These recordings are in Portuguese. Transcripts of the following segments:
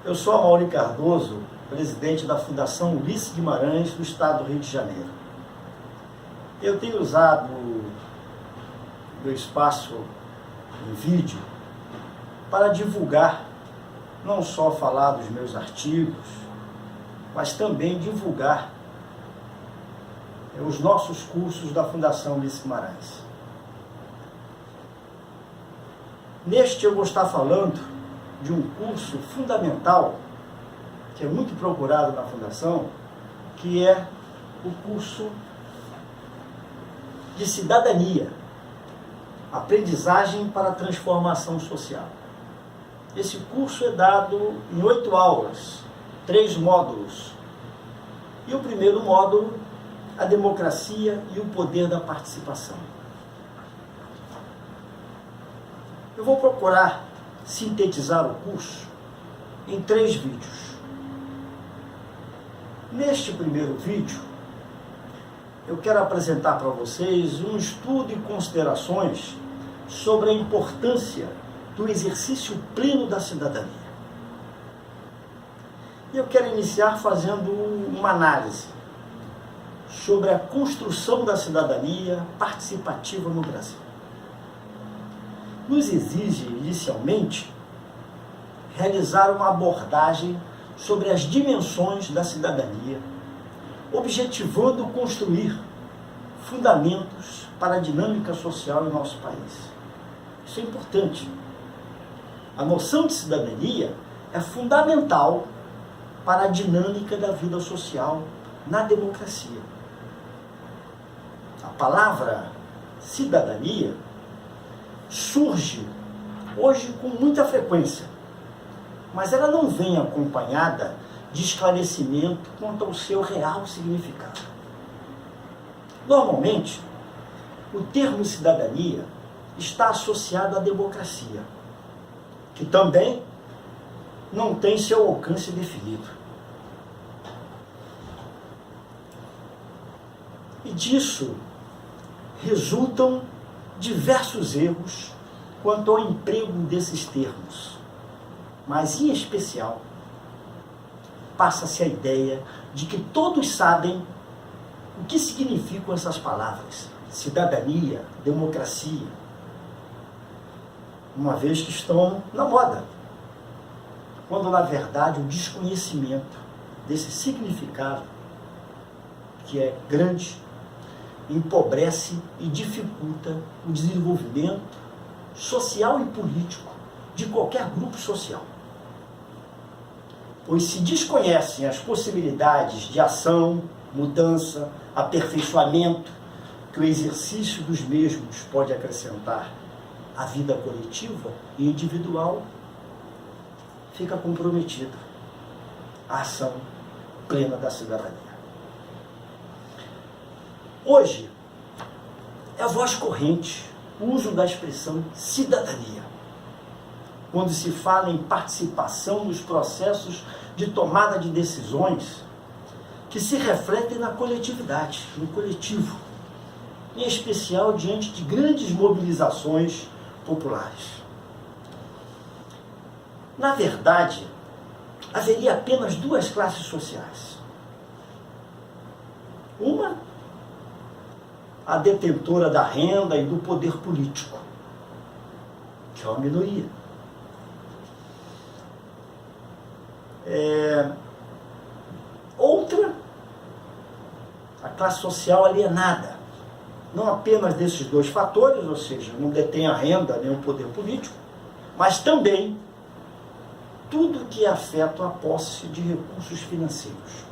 Eu sou Amaury Cardoso, presidente da Fundação Ulisses Guimarães, do Estado do Rio de Janeiro. Eu tenho usado meu espaço em vídeo para divulgar, não só falar dos meus artigos, mas também divulgar os nossos cursos da Fundação Ulisses Guimarães. Neste eu vou estar falando de um curso fundamental, que é muito procurado na Fundação, que é o curso de cidadania, aprendizagem para a transformação social. Esse curso é dado em 8 aulas, 3 módulos. E o primeiro módulo, a democracia e o poder da participação. Eu vou procurar sintetizar o curso em 3 vídeos. Neste primeiro vídeo, eu quero apresentar para vocês um estudo e considerações sobre a importância do exercício pleno da cidadania. E eu quero iniciar fazendo uma análise sobre a construção da cidadania participativa no Brasil. Nos exige, inicialmente, realizar uma abordagem sobre as dimensões da cidadania, objetivando construir fundamentos para a dinâmica social em nosso país. Isso é importante. A noção de cidadania é fundamental para a dinâmica da vida social na democracia. A palavra cidadania surge hoje com muita frequência, mas ela não vem acompanhada de esclarecimento quanto ao seu real significado. Normalmente, o termo cidadania está associado à democracia, que também não tem seu alcance definido. E disso resultam diversos erros quanto ao emprego desses termos. Mas, em especial, passa-se a ideia de que todos sabem o que significam essas palavras: cidadania, democracia, uma vez que estão na moda, quando, na verdade, o desconhecimento desse significado, que é grande, empobrece e dificulta o desenvolvimento social e político de qualquer grupo social. Pois se desconhecem as possibilidades de ação, mudança, aperfeiçoamento que o exercício dos mesmos pode acrescentar à vida coletiva e individual, fica comprometida a ação plena da cidadania. Hoje, é a voz corrente o uso da expressão cidadania, quando se fala em participação nos processos de tomada de decisões que se refletem na coletividade, no coletivo, em especial diante de grandes mobilizações populares. Na verdade, haveria apenas 2 classes sociais. Uma, a detentora da renda e do poder político, que é uma minoria. Outra, a classe social alienada, não apenas desses 2 fatores, ou seja, não detém a renda nem o poder político, mas também tudo que afeta a posse de recursos financeiros,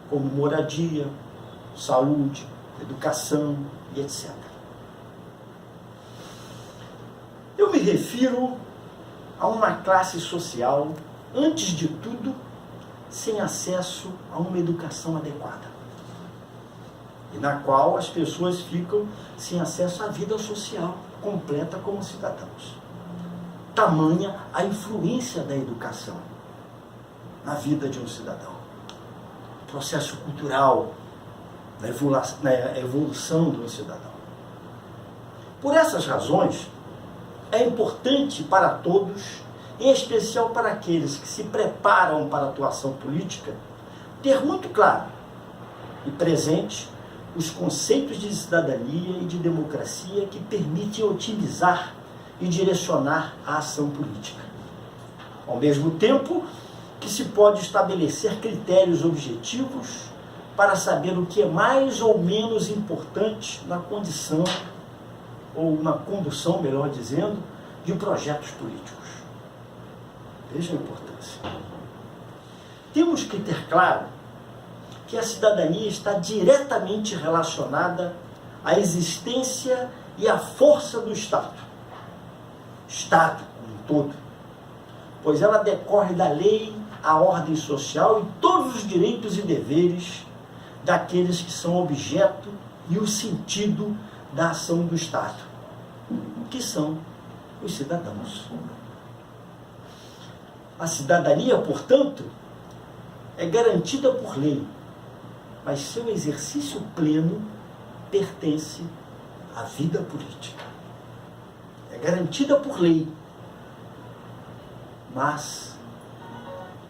como moradia, saúde, educação e etc. Eu me refiro a uma classe social, antes de tudo, sem acesso a uma educação adequada, e na qual as pessoas ficam sem acesso à vida social completa como cidadãos. Tamanha a influência da educação na vida de um cidadão. Processo cultural, na evolução do cidadão. Por essas razões, é importante para todos em especial para aqueles que se preparam para a atuação política, ter muito claro e presente os conceitos de cidadania e de democracia que permitem otimizar e direcionar a ação política. Ao mesmo tempo que se pode estabelecer critérios objetivos para saber o que é mais ou menos importante na condição, ou na condução, melhor dizendo, de projetos políticos. Veja a importância. Temos que ter claro que a cidadania está diretamente relacionada à existência e à força do Estado. Estado como um todo. Pois ela decorre da lei, a ordem social e todos os direitos e deveres daqueles que são objeto e o sentido da ação do Estado, que são os cidadãos. A cidadania, portanto, é garantida por lei, mas seu exercício pleno pertence à vida política. É garantida por lei, mas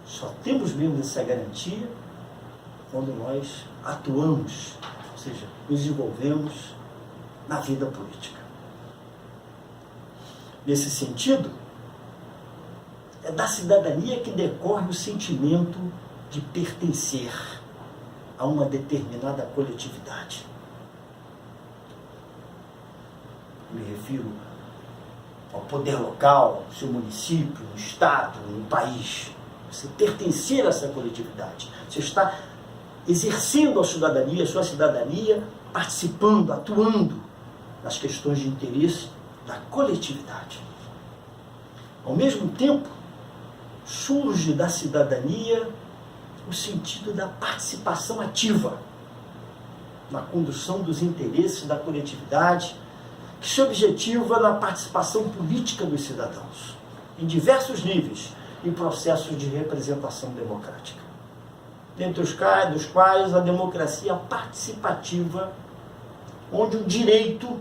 só temos mesmo essa garantia quando nós atuamos, ou seja, nos envolvemos na vida política. Nesse sentido, é da cidadania que decorre o sentimento de pertencer a uma determinada coletividade. Me refiro ao poder local, ao seu município, no estado, no país. Você pertencer a essa coletividade. Você está exercendo a sua cidadania, participando, atuando nas questões de interesse da coletividade. Ao mesmo tempo, surge da cidadania o sentido da participação ativa na condução dos interesses da coletividade, que se objetiva na participação política dos cidadãos, em diversos níveis, em processos de representação democrática, dentre os quais a democracia participativa, onde o direito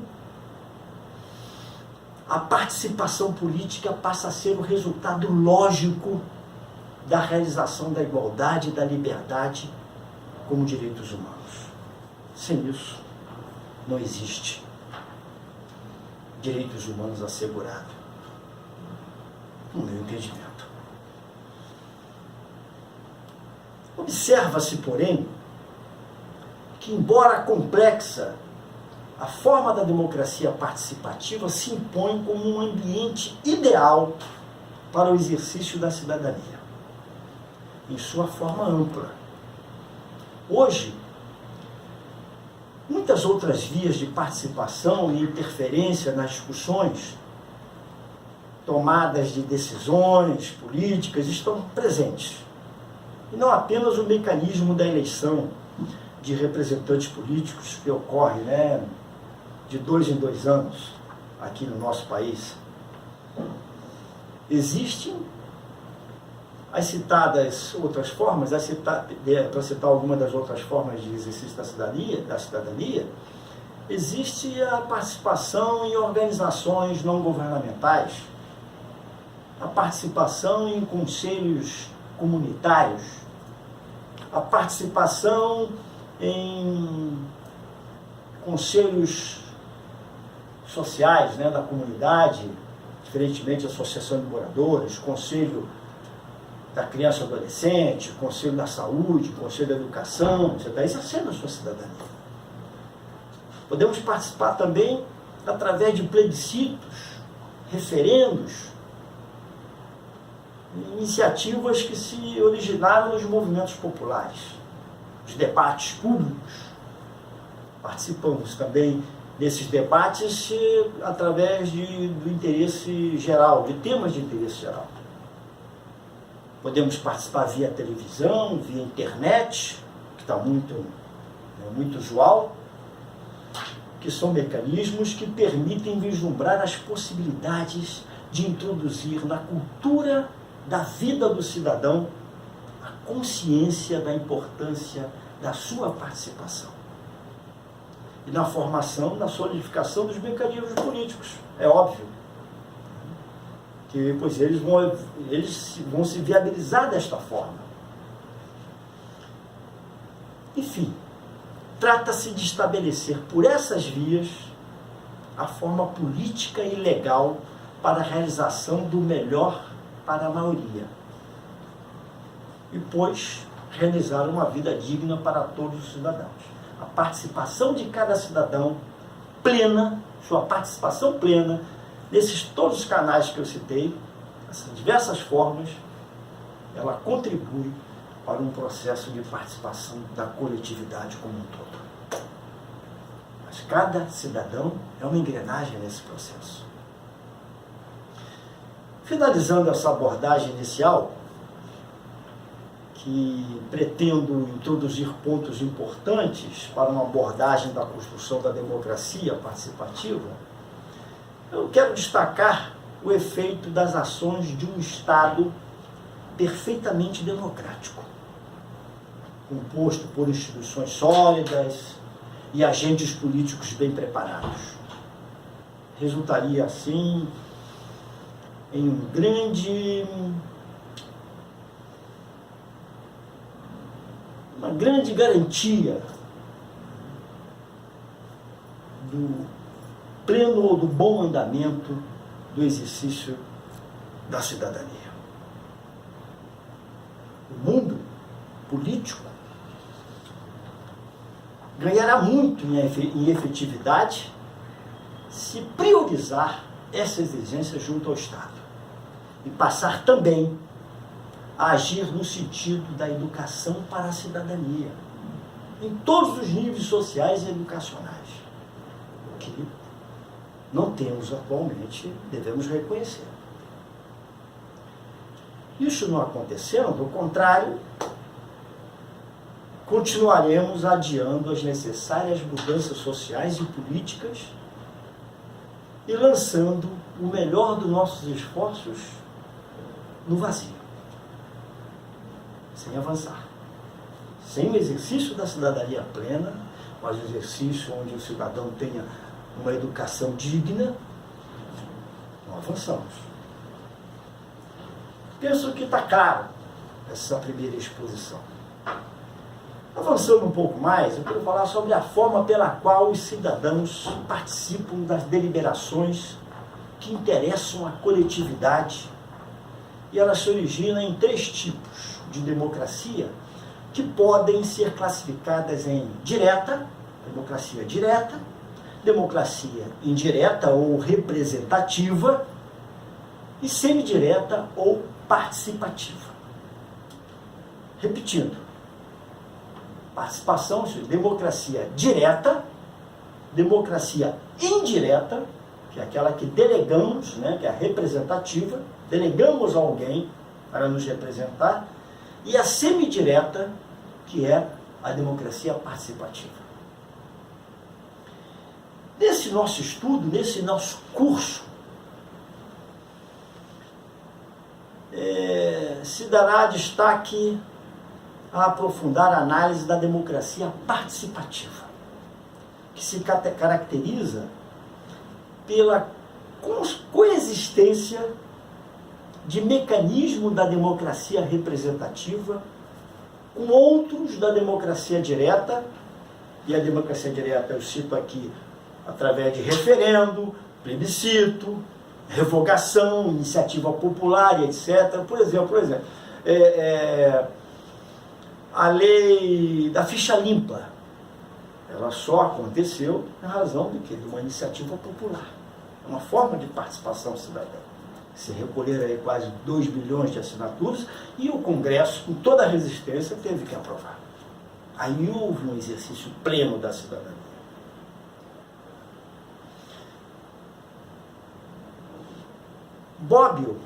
à participação política passa a ser o resultado lógico da realização da igualdade e da liberdade como direitos humanos. Sem isso, não existe direitos humanos assegurados, no meu entendimento. Observa-se, porém, que, embora complexa, a forma da democracia participativa se impõe como um ambiente ideal para o exercício da cidadania, em sua forma ampla. Hoje, muitas outras vias de participação e interferência nas discussões, tomadas de decisões políticas, estão presentes. E não apenas o mecanismo da eleição de representantes políticos que ocorre, de 2 em 2 anos aqui no nosso país. Existem as citadas outras formas, para citar alguma das outras formas de exercício da cidadania, existe a participação em organizações não governamentais, a participação em conselhos comunitários, a participação em conselhos sociais, da comunidade, diferentemente da associação de moradores, conselho da criança e adolescente, conselho da saúde, conselho da educação. Você está exercendo a sua cidadania. Podemos participar também através de plebiscitos, referendos, iniciativas que se originaram nos movimentos populares, os debates públicos. Participamos também desses debates através do interesse geral, de temas de interesse geral. Podemos participar via televisão, via internet, que está muito usual, que são mecanismos que permitem vislumbrar as possibilidades de introduzir na cultura da vida do cidadão a consciência da importância da sua participação. E na formação, na solidificação dos mecanismos políticos. É óbvio que porque pois eles vão se viabilizar desta forma. Enfim, trata-se de estabelecer por essas vias a forma política e legal para a realização do melhor para a maioria. E, pois, realizar uma vida digna para todos os cidadãos. A participação de cada cidadão plena, sua participação plena, nesses todos os canais que eu citei, essas diversas formas, ela contribui para um processo de participação da coletividade como um todo. Mas cada cidadão é uma engrenagem nesse processo. Finalizando essa abordagem inicial, que pretendo introduzir pontos importantes para uma abordagem da construção da democracia participativa, eu quero destacar o efeito das ações de um Estado perfeitamente democrático, composto por instituições sólidas e agentes políticos bem preparados. Resultaria, assim, em uma grande garantia do pleno ou do bom andamento do exercício da cidadania. O mundo político ganhará muito em efetividade se priorizar essa exigência junto ao Estado e passar também a agir no sentido da educação para a cidadania, em todos os níveis sociais e educacionais, o que não temos atualmente, devemos reconhecer. Isso não acontecendo, ao contrário, continuaremos adiando as necessárias mudanças sociais e políticas e lançando o melhor dos nossos esforços no vazio, sem avançar, sem o exercício da cidadania plena, mas o exercício onde o cidadão tenha uma educação digna, não avançamos. Penso que está claro essa primeira exposição. Avançando um pouco mais, eu quero falar sobre a forma pela qual os cidadãos participam das deliberações que interessam a coletividade, e elas se originam em 3 tipos de democracia que podem ser classificadas em direta, democracia direta, democracia indireta ou representativa e semidireta ou participativa. Repetindo, participação, democracia direta, democracia indireta, que é aquela que delegamos, né, que é a representativa, delegamos a alguém para nos representar, e a semidireta, que é a democracia participativa. Nesse nosso estudo, nesse nosso curso, se dará destaque a aprofundar a análise da democracia participativa, que se caracteriza pela coexistência de mecanismo da democracia representativa com outros da democracia direta, e a democracia direta eu cito aqui através de referendo, plebiscito, revogação, iniciativa popular, etc. Por exemplo, a lei da ficha limpa, ela só aconteceu em razão de uma iniciativa popular. É uma forma de participação cidadã. Se recolheram aí quase 2 milhões de assinaturas e o Congresso, com toda a resistência, teve que aprovar. Aí houve um exercício pleno da cidadania. Bobbio,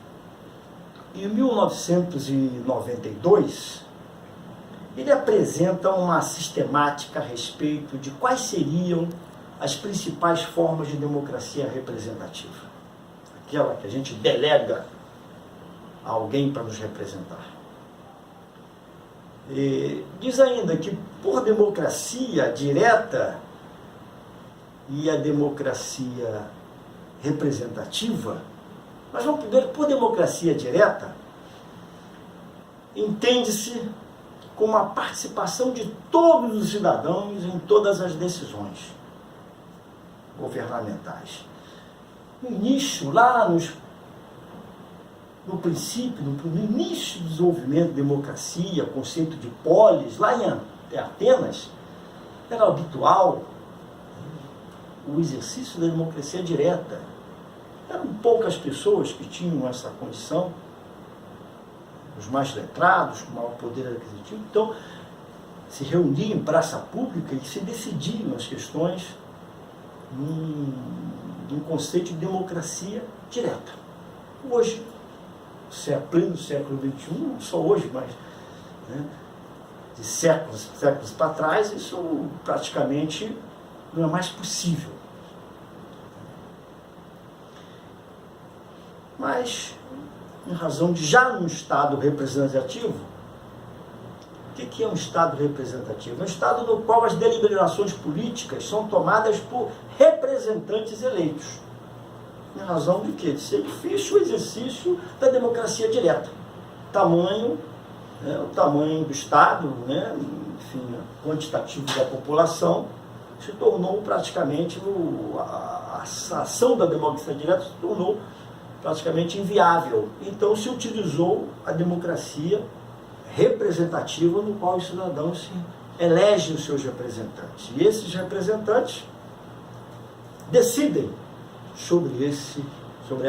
em 1992, ele apresenta uma sistemática a respeito de quais seriam as principais formas de democracia representativa. Aquela que a gente delega a alguém para nos representar. E diz ainda que por democracia direta e a democracia representativa, Mas vamos primeiro, por democracia direta, entende-se como a participação de todos os cidadãos em todas as decisões governamentais. No início, lá no princípio, no início do desenvolvimento da democracia, conceito de polis, lá em Atenas, era habitual o exercício da democracia direta. Eram poucas pessoas que tinham essa condição, os mais letrados, com maior poder aquisitivo, então se reuniam em praça pública e se decidiam as questões num conceito de democracia direta. Hoje, pleno século XXI, não só hoje, mas de séculos para trás, isso praticamente não é mais possível. Mas, em razão de já um Estado representativo, o que é um Estado representativo? É um Estado no qual as deliberações políticas são tomadas por representantes eleitos. Em razão de quê? De ser difícil o exercício da democracia direta. O tamanho do Estado, enfim, quantitativo da população, se tornou praticamente, a ação da democracia direta se tornou praticamente inviável. Então se utilizou a democracia representativa, no qual os cidadãos elegem os seus representantes. E esses representantes decidem sobre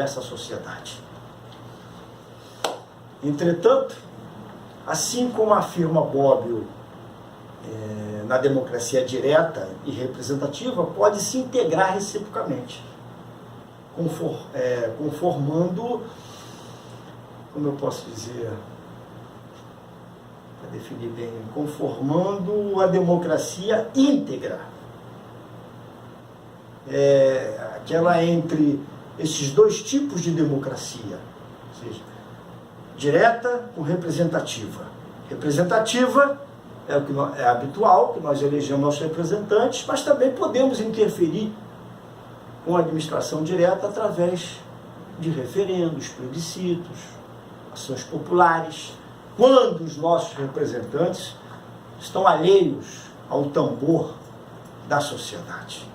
essa sociedade. Entretanto, assim como afirma Bobbio, na democracia direta e representativa, pode se integrar reciprocamente, conformando, como eu posso dizer, para definir bem, conformando a democracia íntegra, aquela entre esses dois tipos de democracia, ou seja, direta com representativa. Representativa é o que é habitual, que nós elegemos nossos representantes, mas também podemos interferir com a administração direta através de referendos, plebiscitos, ações populares, quando os nossos representantes estão alheios ao tambor da sociedade.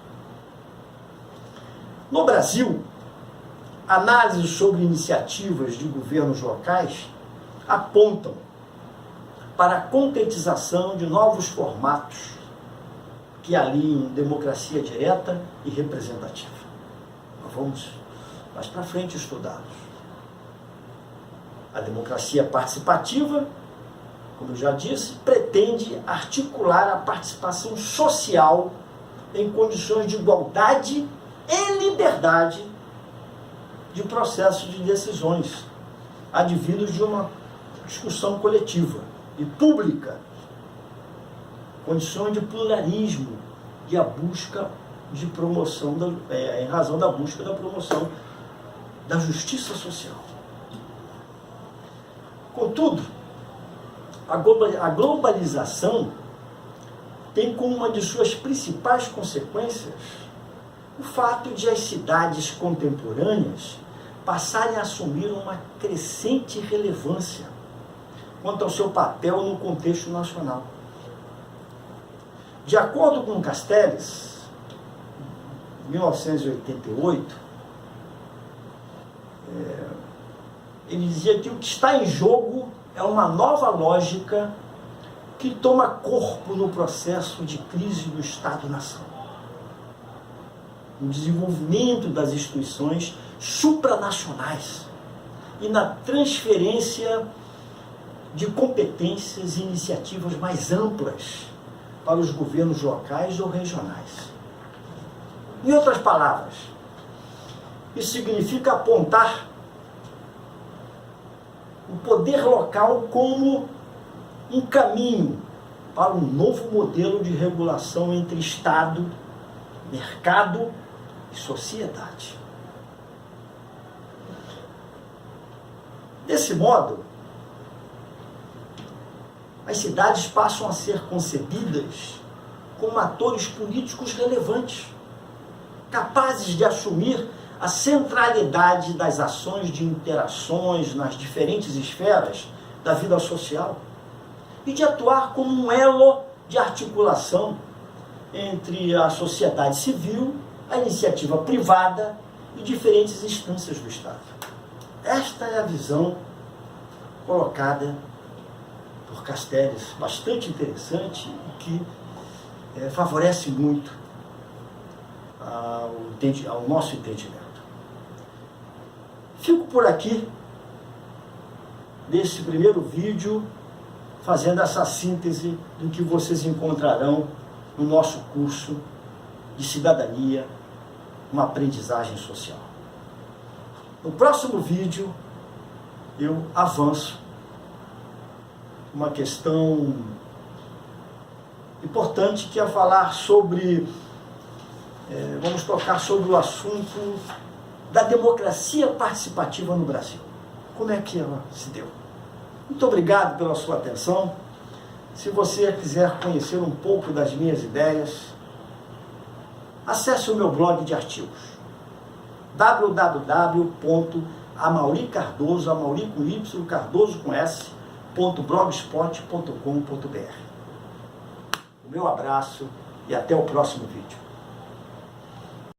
No Brasil, análises sobre iniciativas de governos locais apontam para a concretização de novos formatos que alinham democracia direta e representativa. Nós vamos mais para frente estudá-los. A democracia participativa, como eu já disse, pretende articular a participação social em condições de igualdade e liberdade de processos de decisões, advindos de uma discussão coletiva e pública, condições de pluralismo e a busca de promoção, em razão da busca da promoção da justiça social. Contudo, a globalização tem como uma de suas principais consequências o fato de as cidades contemporâneas passarem a assumir uma crescente relevância quanto ao seu papel no contexto nacional. De acordo com Castells, em 1988, ele dizia que o que está em jogo é uma nova lógica que toma corpo no processo de crise do Estado-nação. No desenvolvimento das instituições supranacionais e na transferência de competências e iniciativas mais amplas para os governos locais ou regionais. Em outras palavras, isso significa apontar o poder local como um caminho para um novo modelo de regulação entre Estado, mercado e sociedade. Desse modo, as cidades passam a ser concebidas como atores políticos relevantes, capazes de assumir a centralidade das ações de interações nas diferentes esferas da vida social e de atuar como um elo de articulação entre a sociedade civil, a iniciativa privada e diferentes instâncias do Estado. Esta é a visão colocada por Castells, bastante interessante e que favorece muito ao nosso entendimento. Fico por aqui, nesse primeiro vídeo, fazendo essa síntese do que vocês encontrarão no nosso curso de cidadania, uma aprendizagem social. No próximo vídeo, eu avanço uma questão importante, que é falar sobre, vamos tocar sobre o assunto da democracia participativa no Brasil. Como é que ela se deu? Muito obrigado pela sua atenção. Se você quiser conhecer um pouco das minhas ideias, acesse o meu blog de artigos, www.amauricardoso, Amauri com Y, Cardoso com S, .blogspot.com.br. O meu abraço e até o próximo vídeo.